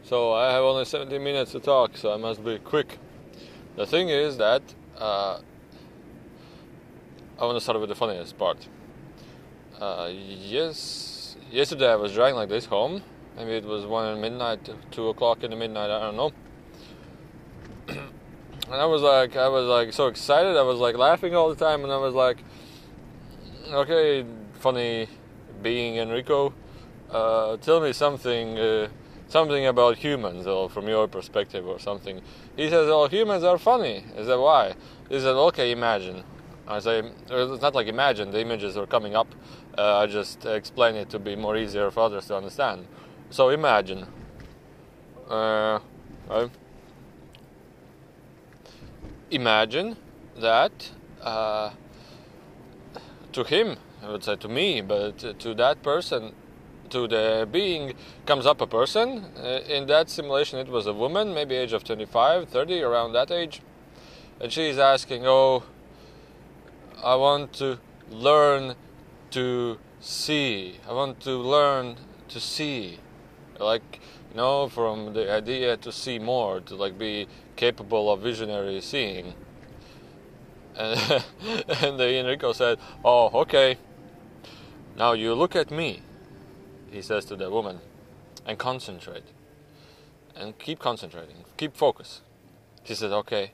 So I have only 17 minutes to talk, so I must be quick. The thing is that I want to start with the funniest part. Yesterday I was driving like this home. Maybe it was 1 in midnight, 2 o'clock in the midnight, I don't know. And I was like so excited. I was like laughing all the time, and I was like, okay, funny being Enrico, tell me something about humans, or from your perspective or something. He says, oh, humans are funny. I said, why? He said, okay, imagine. I say, it's not like imagine, the images are coming up. I just explain it to be more easier for others to understand. So imagine. Imagine that to him, I would say to me, but to that person, to the being, comes up a person. In that simulation it was a woman, maybe age of 25, 30, around that age. And she's asking, oh, I want to learn to see. I want to learn to see. Like, from the idea to see more, to like be capable of visionary seeing. And, and the Enrico said, oh, okay. Now you look at me, he says to the woman, and concentrate. And keep concentrating. Keep focus. She said, okay.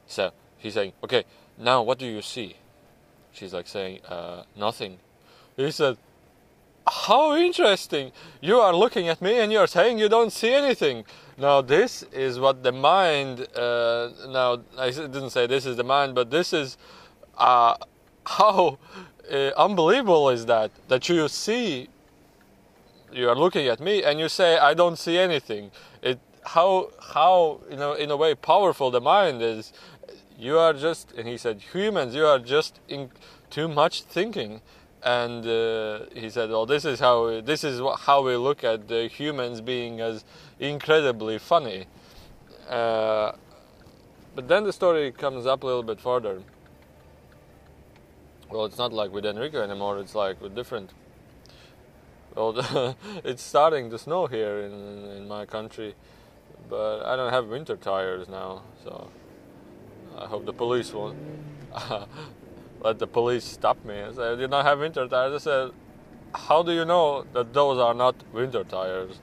So he's saying, okay, now what do you see? She's like saying, nothing. He said, how interesting. You are looking at me and you're saying you don't see anything. Now this is what the mind, now I didn't say this is the mind, but this is, how unbelievable is that you see, you are looking at me and you say I don't see anything. How in a way powerful the mind is. You are just, and he said, humans, you are just in too much thinking. And he said, well, this is how we look at the humans being as incredibly funny. But then the story comes up a little bit further. Well, it's not like with Enrico anymore, it's like with different. Well, it's starting to snow here in my country, but I don't have winter tires now, so I hope the police won't let the police stop me and say, I did not have winter tires. I said, how do you know that those are not winter tires?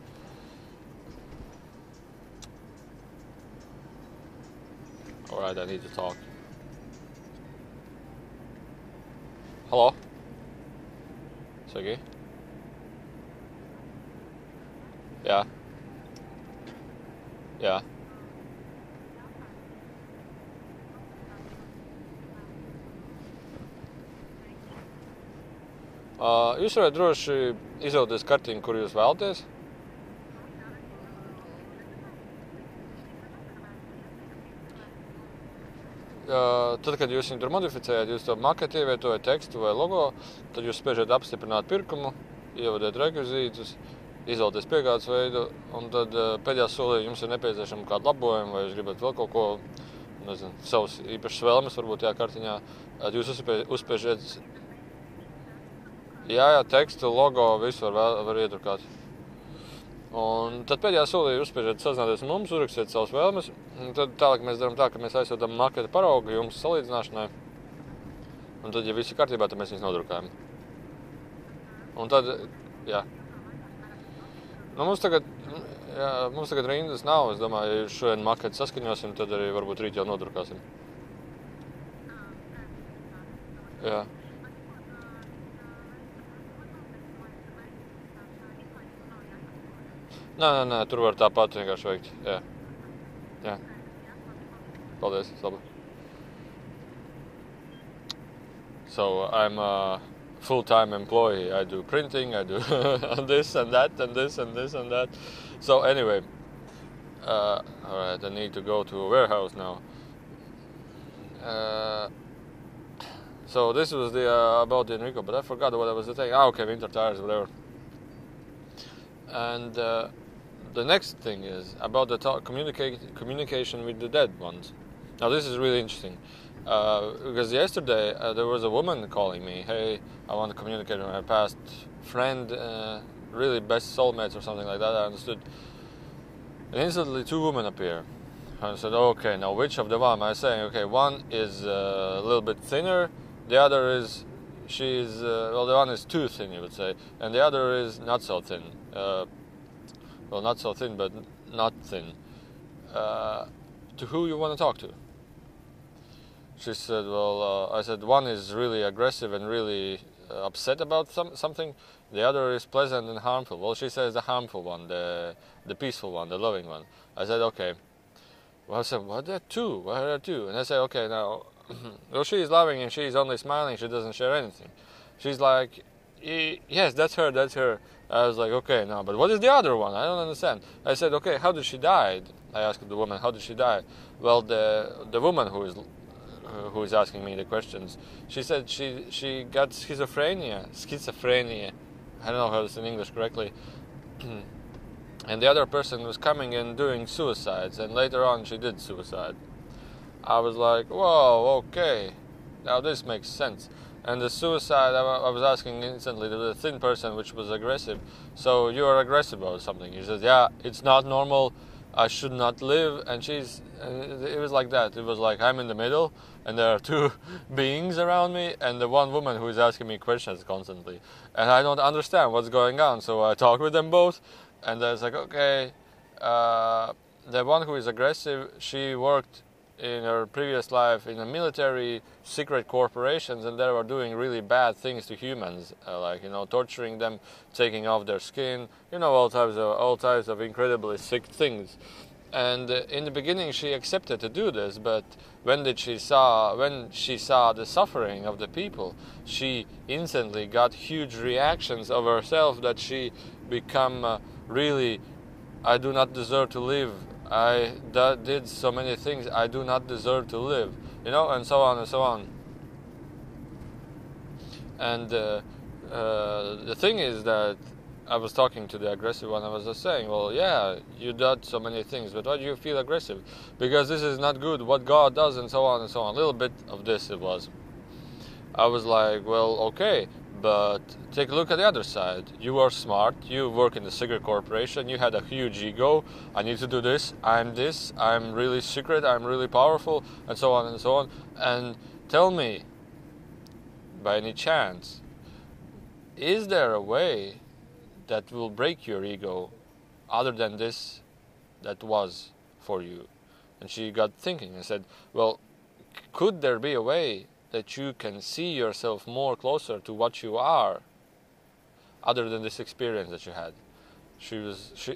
Alright, I need to talk. Hello? Sergey? Yeah. Yeah. Jūs varat droši izvēlēties kartiņu, kur jūs vēlaties? Tad, kad jūs viņu tur modificējat, jūs to maketi ievietojat tekstu vai logo, tad jūs spiežat apstiprināt pirkumu, ievadiet rekvizītus, izvēlaties piegādes veidu, un tad pēdējā solī jums ir nepieciešama kāda labojuma, vai jūs gribat vēl kaut ko, nezinu, savus īpašas vēlmes, varbūt tajā kartiņā, tad jūs uzspiežat. Jā, tekstu, logo, visu var iedrukāt. Un tad pēdējā solī uzspiežat sazināties ar mums, uzrakstiet savas vēlmes. Un tad tālāk mēs darām tā, ka mēs aizsūtām maketa paraugu jums salīdzināšanai. Un tad, ja viss ir kārtībā, tad mēs viņus nodrukājam. Un tad, jā. Nu, mums tagad rindas nav. Es domāju, ja šodien maketu saskaņosim, tad arī varbūt rīt jau nodrukāsim. Jā. Nē, tur var tāpat vienkārši veikt, jā. Paldies, labi. So, I'm a full-time employee. I do printing, I do this and that, and this and this and that. So, anyway, alright, I need to go to a warehouse now. So, this was about Enrico, but I forgot what I was saying. Okay, winter tires, whatever. And the next thing is about the communication with the dead ones. Now this is really interesting because yesterday there was a woman calling me. Hey, I want to communicate with my past friend really best soulmates or something like that. I understood. And instantly 2 women appear. I said, okay, now which of the one? I say, okay, one is a little bit thinner, the other is, well, the one is too thin, you would say, and the other is not so thin. Well, not so thin, but not thin. To who you want to talk to? She said, well, I said, one is really aggressive and really upset about something. The other is pleasant and harmful. Well, she says the harmful one, the peaceful one, the loving one. I said, okay. Well, I said, what, there are 2? Why are there 2? And I said, okay, now, well, she's loving and she's only smiling. She doesn't share anything. She's like, yes, that's her, that's her. I was like, okay, now, but what is the other one? I don't understand. I said, okay, how did she die? I asked the woman, how did she die? Well, the woman who is asking me the questions, she said she got schizophrenia. I don't know how it's in English correctly. And the other person was coming and doing suicides, and later on she did suicide. I was like, whoa, okay, now this makes sense. And the suicide, I was asking instantly to the thin person, which was aggressive, so you are aggressive or something. He says, yeah, it's not normal, I should not live. And it was like that. It was like I'm in the middle, and there are 2 beings around me, and the one woman who is asking me questions constantly. And I don't understand what's going on, so I talk with them both. And I was like, okay, the one who is aggressive, she worked in her previous life in a military secret corporations, and they were doing really bad things to humans, like, torturing them, taking off their skin, all types of incredibly sick things. And in the beginning she accepted to do this, but when she saw the suffering of the people, she instantly got huge reactions of herself that she become really, I do not deserve to live. I did so many things. I do not deserve to live, and so on and so on. And the thing is that I was talking to the aggressive one. I was just saying, well, yeah, you did so many things, but why do you feel aggressive? Because this is not good, what God does, and so on and so on. A little bit of this it was. I was like, well, okay, but take a look at the other side. You are smart, you work in the secret corporation, you had a huge ego, I need to do this, I'm really secret, I'm really powerful, and so on and so on. And tell me, by any chance, is there a way that will break your ego other than this that was for you? And she got thinking and said, well, could there be a way that you can see yourself more closer to what you are other than this experience that you had?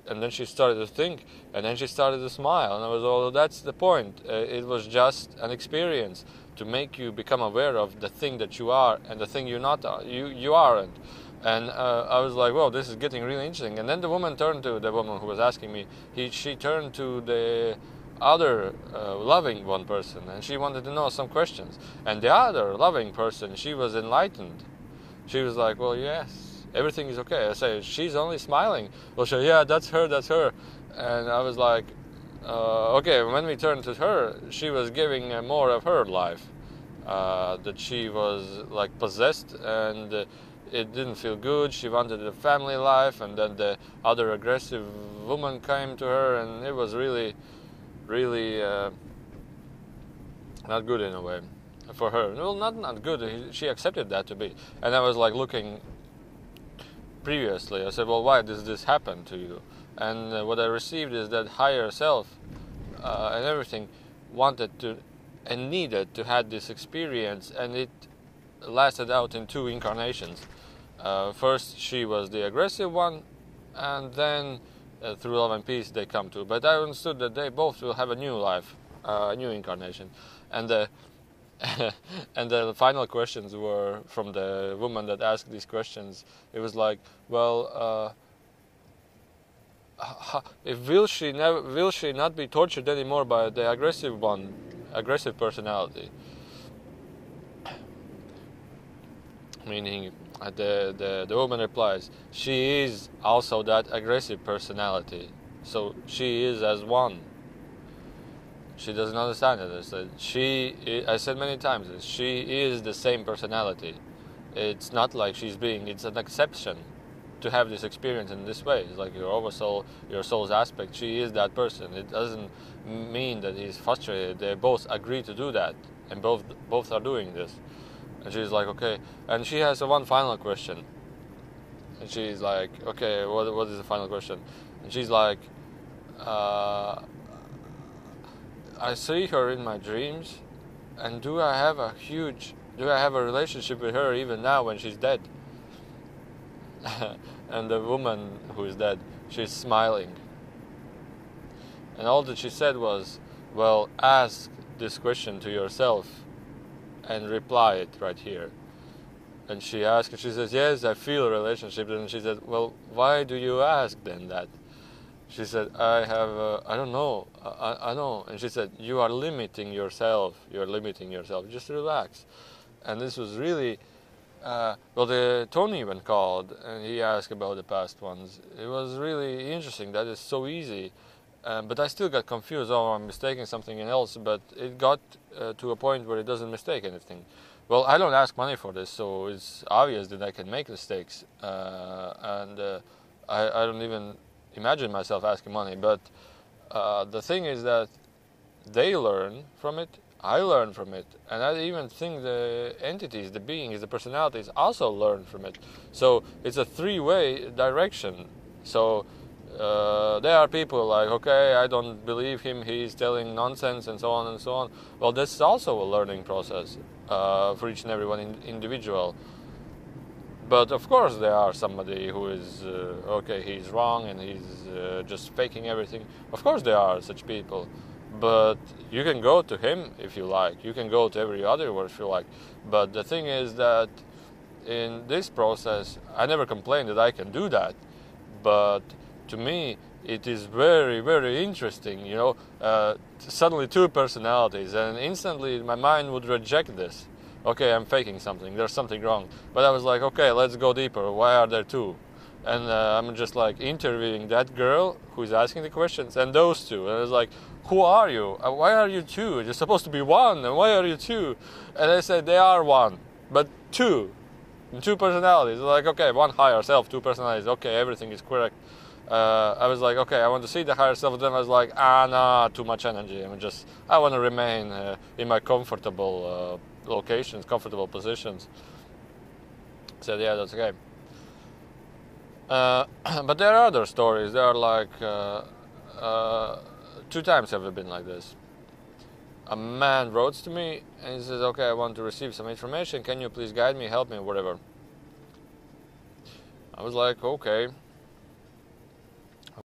And then she started to think, and then she started to smile, and I was, oh, that's the point. It was just an experience to make you become aware of the thing that you are and the thing you aren't. And I was like, well, this is getting really interesting. And then the woman turned to the woman who was asking me. She turned to the other loving one person, and she wanted to know some questions. And the other loving person, she was enlightened. She was like, well, yes, everything is okay. I say, she's only smiling. Well, yeah, that's her. And I was like, okay. When we turned to her, she was giving more of her life, that she was like possessed, and it didn't feel good. She wanted a family life, and then the other aggressive woman came to her, and it was really not good in a way for her. Well, not good. She accepted that to be. And I was like looking previously. I said, well, why does this happen to you? And what I received is that higher self and everything wanted to and needed to have this experience, and it lasted out in 2 incarnations. First she was the aggressive one, and then through love and peace they come to. But I understood that they both will have a new life, a new incarnation. And and the final questions were from the woman that asked these questions. It was like, well, will she not be tortured anymore by the aggressive personality? Meaning, the woman replies, she is also that aggressive personality, so she is as one. She doesn't understand it. I said many times, she is the same personality. It's not like it's an exception. to have this experience in this way. It's like your oversoul, your soul's aspect, she is that person. It doesn't mean that he's frustrated. They both agree to do that, and both are doing this. And she's like, okay. And she has one final question. And she's like, okay, what is the final question? And she's like, I see her in my dreams, and do I have a relationship with her even now when she's dead? And the woman who is dead, she's smiling. And all that she said was, well, ask this question to yourself and reply it right here. And she asked, and she says, yes, I feel a relationship. And she said, well, why do you ask then that? She said, I don't know. I know. And she said, you are limiting yourself. You're limiting yourself. Just relax. And this was really, the Tony even called, and he asked about the past ones. It was really interesting. That is so easy. But I still got confused. Oh, I'm mistaking something else. But it got to a point where it doesn't mistake anything. Well, I don't ask money for this, so it's obvious that I can make mistakes. And I don't even imagine myself asking money. But the thing is that they learn from it, I learn from it, and I even think the entities, the beings, the personalities also learn from it. So it's a three-way direction. So there are people like, okay, I don't believe him, he's telling nonsense, and so on and so on. Well, this is also a learning process for each and every one individual. But of course there are somebody who is, okay, he's wrong and he's just faking everything. Of course there are such people. But you can go to him if you like. You can go to every other one if you like. But the thing is that in this process, I never complained that I can do that. But to me, it is very, very interesting, you know, suddenly two personalities, and instantly my mind would reject this. Okay, I'm faking something, there's something wrong. But I was like, okay, let's go deeper. Why are there two? And I'm just like interviewing that girl who is asking the questions and those two. And I was like, who are you? Why are you two? You're supposed to be one, and why are you two? And I said, they are one, but two. Two personalities. Like, okay, one higher self, two personalities. Okay, everything is correct. I was like, okay, I want to see the higher self. Then I was like, nah, too much energy. I want to remain in my comfortable locations, comfortable positions. I said, yeah, that's okay. But there are other stories. There are like 2 times have been like this. A man wrote to me and he says, okay, I want to receive some information. Can you please guide me, help me, whatever? I was like, okay.